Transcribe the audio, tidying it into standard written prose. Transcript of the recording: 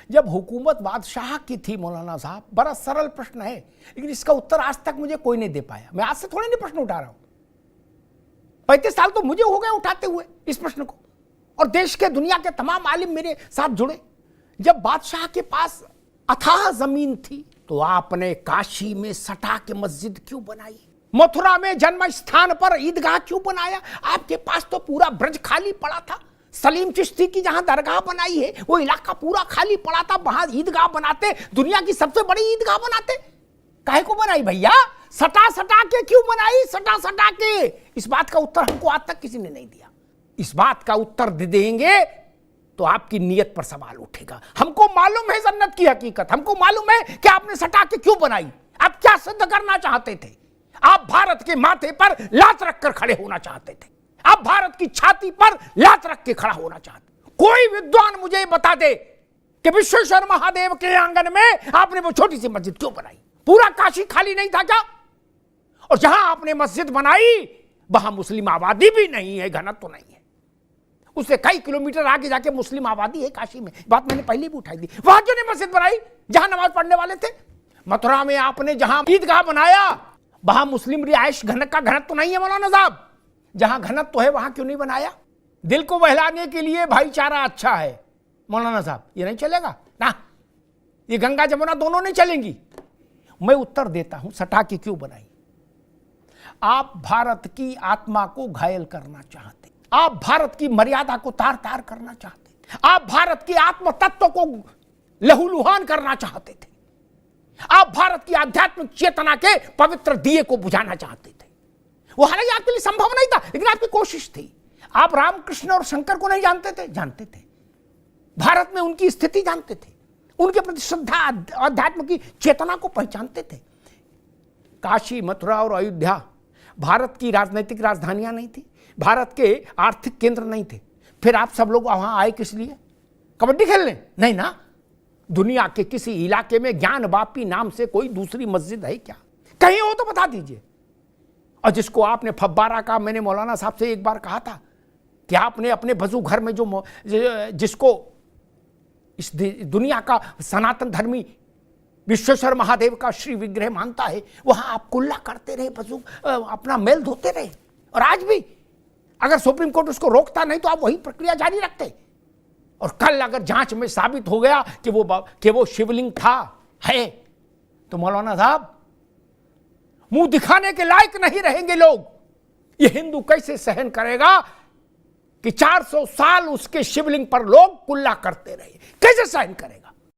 जब हुकूमत बादशाह की थी मौलाना साहब, बड़ा सरल प्रश्न है लेकिन इसका उत्तर आज तक मुझे कोई नहीं दे पाया। मैं आज से थोड़ी नहीं प्रश्न उठा रहा हूं, 35 साल तो मुझे हो गए उठाते हुए इस प्रश्न को, और देश के दुनिया के तमाम आलिम मेरे साथ जुड़े। जब बादशाह के पास अथाह जमीन थी तो आपने काशी में सटा के मस्जिद क्यों बनाई? मथुरा में जन्म स्थान पर ईदगाह क्यों बनाया? आपके पास तो पूरा ब्रज खाली पड़ा था। सलीम चिश्ती की जहां दरगाह बनाई है वो इलाका पूरा खाली पड़ा था, वहां ईदगाह बनाते, दुनिया की सबसे बड़ी ईदगाह बनाते। काहे को बनाई भैया? सटा सटा के क्यों बनाई? सटा सटा के। इस बात का उत्तर हमको आज तक किसी ने नहीं दिया। इस बात का उत्तर दे देंगे तो आपकी नीयत पर सवाल उठेगा। हमको मालूम है जन्नत की हकीकत, हमको मालूम है कि आपने सटा के क्यों बनाई, आप क्या सिद्ध करना चाहते थे। आप भारत के माथे पर लात रखकर खड़े होना चाहते थे, आप भारत की छाती पर लात रख के खड़ा होना चाहते। कोई विद्वान मुझे बता दे कि विश्वेश्वर महादेव के आंगन में आपने वो छोटी सी मस्जिद क्यों बनाई? पूरा काशी खाली नहीं था क्या? और जहां आपने मस्जिद बनाई वहां मुस्लिम आबादी भी नहीं है, घनत्व तो नहीं है। उससे कई किलोमीटर आगे जाके मुस्लिम आबादी है काशी में, बात मैंने पहले भी उठाई थी। वहां क्यों नहीं मस्जिद बनाई जहां नमाज पढ़ने वाले थे? मथुरा में आपने जहां ईदगाह बनाया वहां मुस्लिम रिहायश का घनत्व तो नहीं है मौलाना साहब। जहां घनत्व तो है वहां क्यों नहीं बनाया? दिल को बहलाने के लिए भाईचारा अच्छा है मौलाना साहब, ये नहीं चलेगा ना, ये गंगा जमुना दोनों नहीं चलेंगी। मैं उत्तर देता हूं सटा के क्यों बनाई। आप भारत की आत्मा को घायल करना चाहते, आप भारत की मर्यादा को तार तार करना चाहते, आप भारत की आत्म तत्व को लहूलुहान करना चाहते थे, आप भारत की आध्यात्मिक चेतना के पवित्र दिए को बुझाना चाहते थे। वो हालांकि आपके लिए संभव नहीं था लेकिन आपकी कोशिश थी। आप रामकृष्ण और शंकर को नहीं जानते थे? जानते थे। भारत में उनकी स्थिति जानते थे, उनके प्रति श्रद्धा अध्यात्म की चेतना को पहचानते थे। काशी, मथुरा और अयोध्या भारत की राजनीतिक राजधानियां नहीं थी, भारत के आर्थिक केंद्र नहीं थे। फिर आप सब लोग वहां आए किस लिए? कबड्डी खेलने? नहीं ना। दुनिया के किसी इलाके में ज्ञान वापी नाम से कोई दूसरी मस्जिद है क्या? कहीं हो तो बता दीजिए। और जिसको आपने फब्बारा का, मैंने मौलाना साहब से एक बार कहा था कि आपने अपने वजू घर में जिसको इस दुनिया का सनातन धर्मी विश्वेश्वर महादेव का श्री विग्रह मानता है, वहां आप कुल्ला करते रहे, वजू अपना मेल धोते रहे। और आज भी अगर सुप्रीम कोर्ट उसको रोकता नहीं तो आप वही प्रक्रिया जारी रखते। और कल अगर जांच में साबित हो गया कि वो शिवलिंग था, है, तो मौलाना साहब मुंह दिखाने के लायक नहीं रहेंगे लोग। ये हिंदू कैसे सहन करेगा कि 400 साल उसके शिवलिंग पर लोग कुल्ला करते रहे? कैसे सहन करेगा?